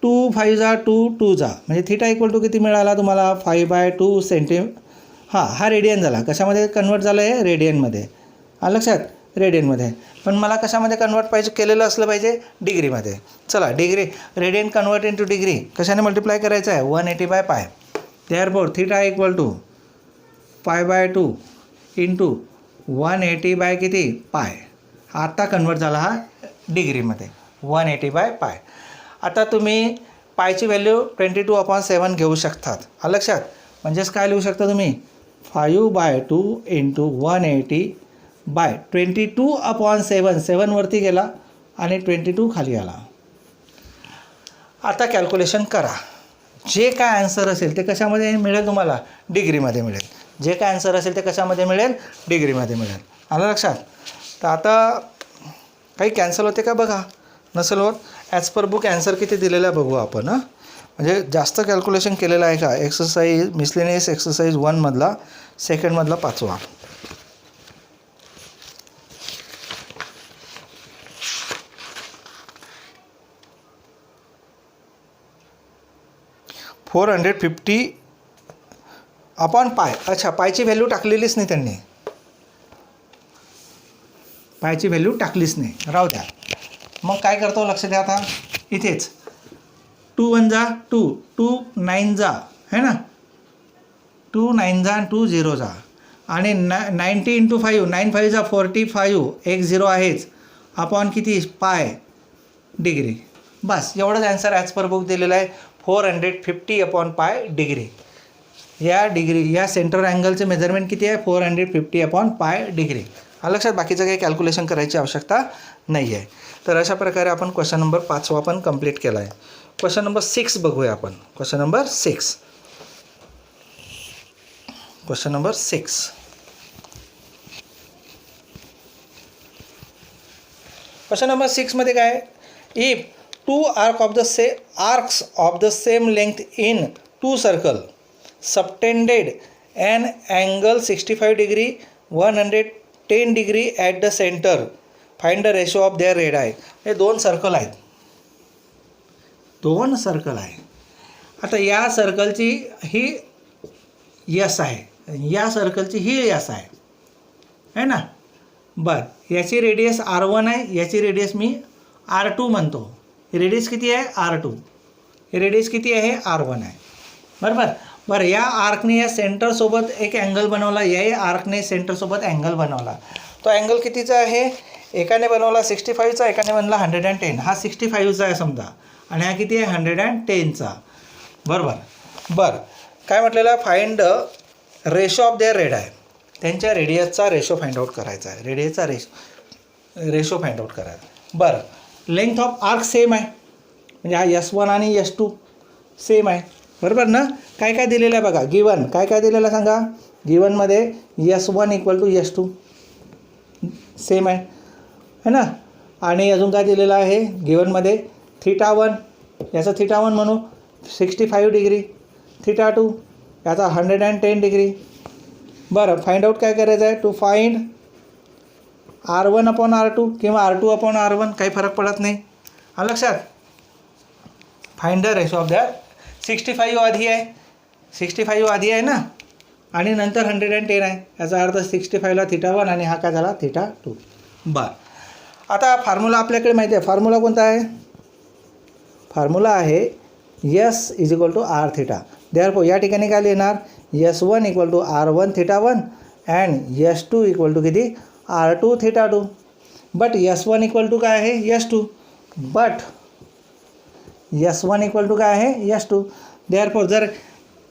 2 5 जा 2 2 जा, म्हणजे थिटा इक्वल टू किती मिळाला तुम्हाला? 5/2 हा रेडियन झाला. कशामध्ये कन्वर्ट झालं आहे? रेडियनमध्ये. लक्षात. रेडियनमध्ये. पण मला कशामध्ये कन्वर्ट पाहिजे केलेलं असलं पाहिजे? डिग्रीमध्ये. चला, degree radian convert into degree कशाने मल्टिप्लाय करायचं आहे? 180/π. Therefore theta equal to 5/2 into 180 किती? पाय. आत्ता कन्वर्ट झाला हा डिग्रीमध्ये. 180/π. आता तुम्ही पायची व्हॅल्यू 22/7 घेऊ शकतात. लक्षात. म्हणजेच काय लिहू शकता तुम्ही? 5/2 इंटू 180/22/7. 7 वरती गेला आणि 22 खाली आला. आता कॅल्क्युलेशन करा. जे काय आन्सर असेल ते कशामध्ये मिळेल तुम्हाला? डिग्रीमध्ये मिळेल. जे काय आन्सर असेल ते कशामध्ये मिळेल? डिग्रीमध्ये मिळेल. आलं लक्षात. तर आता काही कॅन्सल होते का बघा. नसेल होत. ॲज पर बुक ॲन्सर किती दिलेला आहे बघू आपण. म्हणजे जास्त कॅल्क्युलेशन केलेलं आहे का? एक्सरसाइज मिसलेनियस एक्सरसाइज 1 मधला सेकंडमधला 5वा. $450/π. अच्छा, पायची व्हॅल्यू टाकलेलीच नाही त्यांनी. पायची व्हॅल्यू टाकलीच नाही, राहू द्या. मग काय करतो? लक्ष द्या. आता इथेच 2 1 जा 2, 2 9 जा है ना, 2 9 जा 2 0 जा, आणि 90 × 5 9 5 जा 45. एक 0 आहेच. अपॉन किती? पाय डिग्री. बस एवढंच आन्सर ॲज पर बुक दिलेला आहे. 450/π डिग्री. या सेंटर अँगलचे मेजरमेंट किती आहे? 450/π डिग्री. लक्षात. बाकीचं काही कॅल्क्युलेशन करायची आवश्यकता नाही आहे. तर अशा प्रकारे आपण क्वेश्चन नंबर 5वा पण कंप्लीट केला आहे. क्वेश्चन नंबर 6 बघूया आपण. Question number 6. Question number 6. Question number 6 मध्ये काय? If 2 arcs of the same length in 2 circle subtended and angle 65 degree 110 degree at the centre. Find the ratio of their radii. हे दोन circle आहेत, दोन circle आहे. आता या सर्कलची ही यस आहे, या सर्कलची ही यस आहे ना. बरं, याची रेडियस R1 आहे, याची रेडियस मी R2 म्हणतो. ही रेडियस किती आहे? R2. ही रेडियस किती आहे? R1 आहे. बरोबर. बरं, या आर्कने या सेंटरसोबत एक अँगल बनवला, याही आर्कने सेंटरसोबत अँगल बनवला. तो अँगल कितीचा आहे? एकाने बनवला 65चा, एकाने बनला 110. हा 65चा आहे समजा, आणि हा किती आहे? 110चा. बरोबर. बरं, काय म्हटलेलं? Find the ratio of their radii. त्यांच्या रेडियसचा रेशो फाइंड आउट करायचा आहे. रेडियसचा रेशो फाइंड आउट करायचा. बरं, लेंथ ऑफ आर्क सेम आहे, म्हणजे हा S1 आणि S2 सेम आहे. बरोबर ना. काय काय दिलेलं आहे बघा, गिवन काय काय दिलेलं आहे सांगा. गिवनमध्ये S1 equal to S2 same आहे है ना. आणि अजून काय दिलेलं आहे गिवनमध्ये? θ1, याचा θ1 म्हणू 65 डिग्री, θ2 याचा 110 डिग्री. बरं, फाइंड आउट काय करायचं आहे? To find R1 upon R2 किंवा R2 अपॉन R1, काही फरक पडत नाही. हा लक्षात. Find the ratio of that. 65 आधी आहे, 65 आधी आहे ना, आणि नंतर 110 आहे. याचा अर्थ 65ला θ1 आणि हा काय झाला? θ2. बरं, आता फॉर्म्युला आपल्याकडे माहिती आहे. फॉर्म्युला कोणता आहे? फॉर्म्युला आहे S is equal to R theta. Therefore या ठिकाणी काय लिहिणार? S1 equal to R1 θ1 and S2 equal to किती? R2 θ2. But S1 equal to काय आहे? S2. But S1 equal to काय आहे? S2. देअरफॉर जर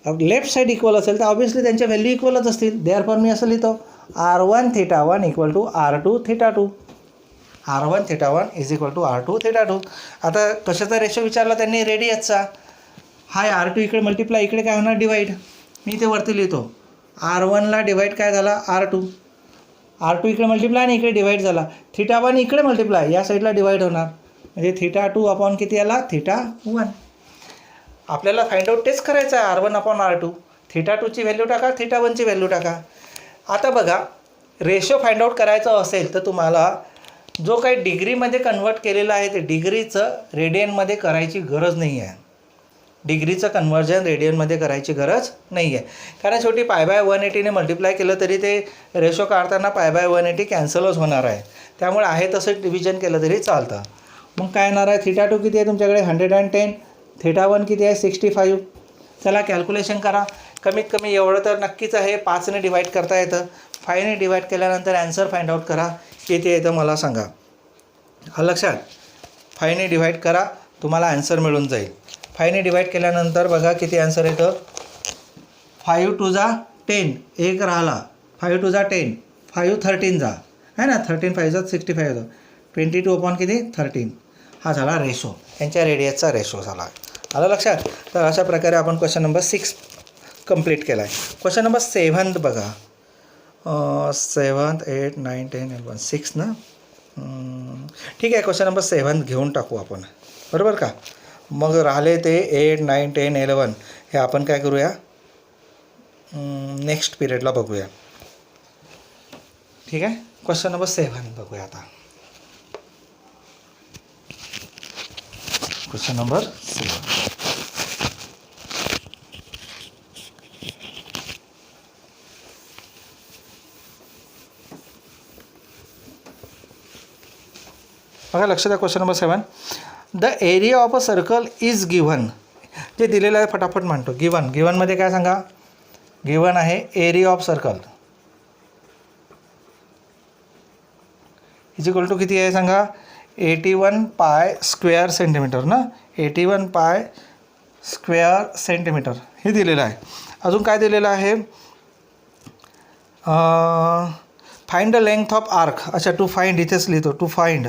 लेफ्ट साईड इक्वल असेल तर ऑब्व्हियसली त्यांच्या व्हॅल्यू इक्वलच असतील. देअरफॉर मी असं लिहितो R1 θ1 equal to R2 θ2. R1 θ1 is equal to R2 θ2. आता कशाचा रेशो विचारला त्यांनी? रेडियसचा. हाय R2 इकडे मल्टिप्लाय, इकडे काय होणार? डिवाईड. मी ते वरती लिहितो R1ला डिवाईड काय झाला? R2. R2 इकडे मल्टिप्लाय आणि इकडे डिवाईड झाला. θ1 इकडे मल्टिप्लाय, या साईडला डिवाईड होणार, म्हणजे θ2 अपॉन किती आला? θ1. आपल्याला फाइंड आउट तेच करायचं आहे, R1 अपॉन R2. θ2ची व्हॅल्यू टाका, θ1ची व्हॅल्यू टाका. आता बघा, रेशो फाइंड आउट करायचं असेल तर तुम्हाला जो काही डिग्रीमध्ये कन्वर्ट केलेलं आहे ते डिग्रीचं रेडियनमध्ये करायची गरज नाही आहे. डिग्रीचं कन्वर्जन रेडियनमध्ये करायची गरज नाही आहे, कारण शेवटी π/180ने मल्टिप्लाय केलं तरी ते रेशो काढताना π/180 कॅन्सलच होणार आहे. त्यामुळे आहे तसं डिव्हिजन केलं तरी चालतं. मग काय येणार आहे? θ2 किती आहे तुमच्याकडे? 110. θ1 किती आहे? 65. चला कॅल्क्युलेशन करा. कमीत कमी एवढं तर नक्कीच आहे. 5ने डिवाईड करता येतं. 5ने डिवाईड केल्यानंतर ॲन्सर फाइंड आउट करा. किती येतं मला सांगा. हा लक्षात. 5ने डिवाईड करा, तुम्हाला ॲन्सर मिळून जाईल. 5ने डिवाईड केल्यानंतर बघा किती ॲन्सर येतं. 5 2 जा 10, एक राहिला. 5 2 जा 10, 5 13 जा है ना, 13 5 जा 65 होतं. 22 अपॉन किती? 13. हा झाला रेशो, यांच्या रेडियसचा रेशो झाला. आलं लक्षात. तर अशा प्रकारे आपण क्वेश्चन नंबर 6 कंप्लीट केला आहे. क्वेश्चन नंबर 7 बघा. 7 8 9 10 11 6 ना. ठीक आहे, क्वेश्चन नंबर 7 घेऊन टाकू आपण, बरोबर का. मग राहिले ते 8 9 10 11 हे आपण काय करूया, नेक्स्ट पिरियडला बघूया. ठीक आहे, क्वेश्चन नंबर 7 बघूया आता. Question number 7. बघा लक्ष द्या. Question number 7. The area of a circle is given. जे दिलेलं आहे फटाफट म्हणतो. गिव्हनमध्ये काय सांगा. गिव्हन आहे area of circle is equal to किती आहे सांगा. 81 पाय स्क्वेअर सेंटीमीटर ना. 81 पाय स्क्वेअर सेंटीमीटर हे दिलेलं आहे. अजून काय दिलेलं आहे. Find the length of arc. अच्छा, टू फाइंड इथेच लिहितो. To find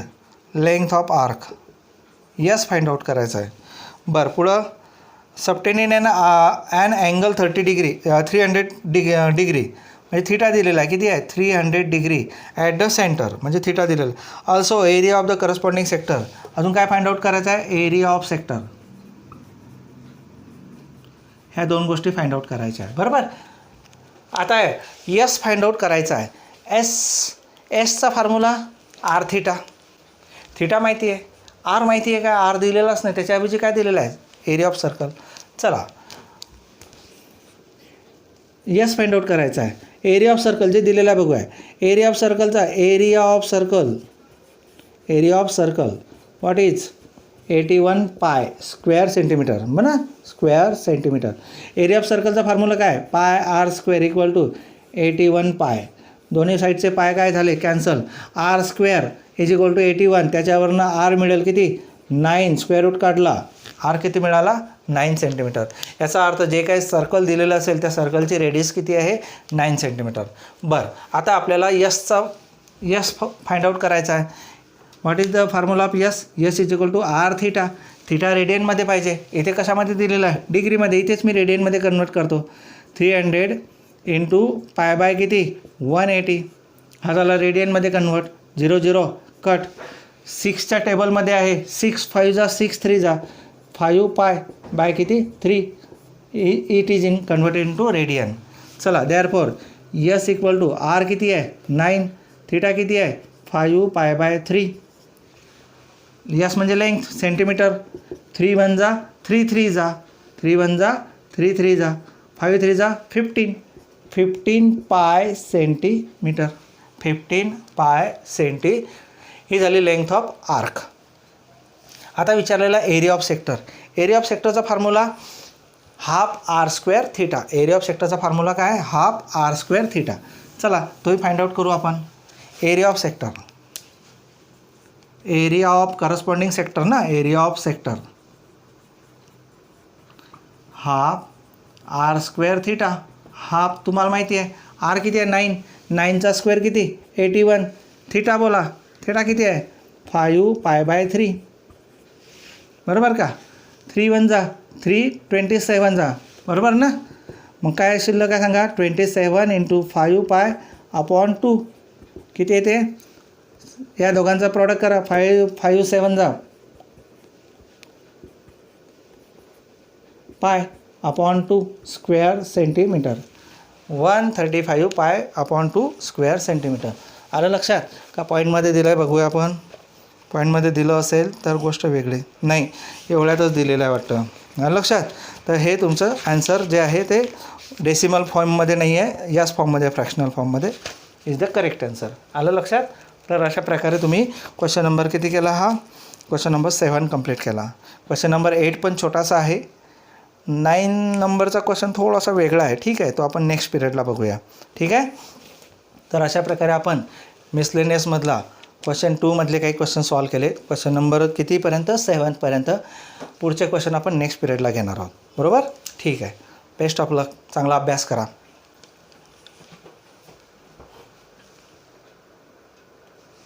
length of arc. S find out करायचं आहे. बरं, पुढं subtending an angle 30 degree 300 degree म्हणजे थिटा दिलेला आहे. किती आहे? 300 डिग्री ॲट द सेंटर म्हणजे थिटा दिलेला. Also area of the corresponding sector. अजून काय फाइंड आउट करायचं आहे. Area of sector. ह्या दोन गोष्टी फाइंड आउट करायच्या आहेत, बरोबर. आता यस फाइंड आउट करायचा आहे. एसचा फॉर्म्युला आर थिटा. थिटा माहिती आहे, आर माहिती आहे का? आर दिलेलाच नाही, त्याच्याऐवजी काय दिलेलं आहे? Area of circle. चला यस फाइंड आउट करायचा आहे. एरिया ऑफ सर्कल जे दिलेलं आहे बघूया. एरिया ऑफ सर्कलचा area of circle what is 81 pi square centimetre म्हणा, स्क्वेअर सेंटीमीटर. एरिया ऑफ सर्कलचा फॉर्म्युला काय? Pi R square equal to 81 पाय. दोन्ही साईडचे पाय काय झाले? Cancel. R square is equal to 81, त्याच्यावरनं आर मिळेल किती? 9. स्क्वेअर रूट काढला, आर किती मिळाला? 9 सेंटीमीटर. याचा अर्थ जे काही सर्कल दिलेलं असेल त्या सर्कलची रेडियस किती आहे? 9 सेंटीमीटर. बरं, आता आपल्याला यस फाइंड आउट करायचा आहे. What is the formula of S? S is equal to R theta. Theta रेडियनमध्ये पाहिजे. इथे कशामध्ये दिलेलं आहे? डिग्रीमध्ये. इथेच मी रेडियनमध्ये कन्वर्ट करतो. 300 इंटू पाय बाय किती? 180. हा झाला रेडियनमध्ये कन्वर्ट. 0 0 कट. 6च्या टेबलमध्ये आहे. 6 5 जा 6 3 जा 5 पाय बाय किती? 3. It is in convert into radian. चला therefore S equal to R किती आहे? 9. थिटा किती आहे? 5 पाय बाय 3. यस म्हणजे लेंथ सेंटीमीटर. 3 1 जा 3 3 जा 3 1 जा 3 3 जा 5 3 जा 15 पाय सेंटीमीटर. 15 पाय सेंटी ही झाली लेंथ ऑफ आर्क. आता विचारलेला area of sector. Area of सेक्टरचा formula half R square theta. Area of सेक्टरचा फॉर्म्युला काय? Half R square theta. चला तोही फाइंड आउट करू आपण. Area of sector, area of corresponding sector ना, area of sector half R square theta. Half तुम्हाला माहिती आहे, आर किती आहे? 9. 9चा स्क्वेअर किती? 81. थिटा बोला, थिटा किती आहे? 5 पाय बाय 3. बरोबर का? 3 1 जा 3 27 जा. बरोबर ना? मग काय शिल्लक काय सांगा? 27 इंटू 5 पाय अपॉन 2 किती येते? या दोघांचा प्रॉडक्ट करा. 5 7 जा pi upon 2 square centimetre. 135 pi upon 2 square centimetre. आलं लक्षात का? पॉईंटमध्ये दिलं आहे, बघूया आपण. पॉईंटमध्ये दिलं असेल तर गोष्ट वेगळी, नाही एवढ्यातच दिलेलं आहे वाटतं. आलं लक्षात? तर हे तुमचं ॲन्सर जे आहे ते डेसिमल फॉर्ममध्ये नाही आहे, याच फॉर्ममध्ये, फ्रॅक्शनल फॉर्ममध्ये इज द करेक्ट आन्सर. आलं लक्षात? तर अशा प्रकारे तुम्ही क्वेश्चन नंबर किती केला? हा क्वेश्चन नंबर 7 कंप्लीट केला. क्वेश्चन नंबर 8 पण छोटासा आहे. 9 नंबरचा क्वेश्चन थोडासा वेगळा आहे. ठीक आहे, तो आपण नेक्स्ट पिरियडला बघूया. ठीक आहे. तर अशा प्रकारे आपण मिसलेनियसमधला क्वेश्चन 2 मधले काही क्वेश्चन सॉल्व केले. क्वेश्चन नंबर कितीपर्यंत? 7 पर्यंत. पुढचे क्वेश्चन आपण नेक्स्ट पिरियडला घेणार आहोत. बरोबर? ठीक आहे. बेस्ट ऑफ लक. चांगला अभ्यास करा.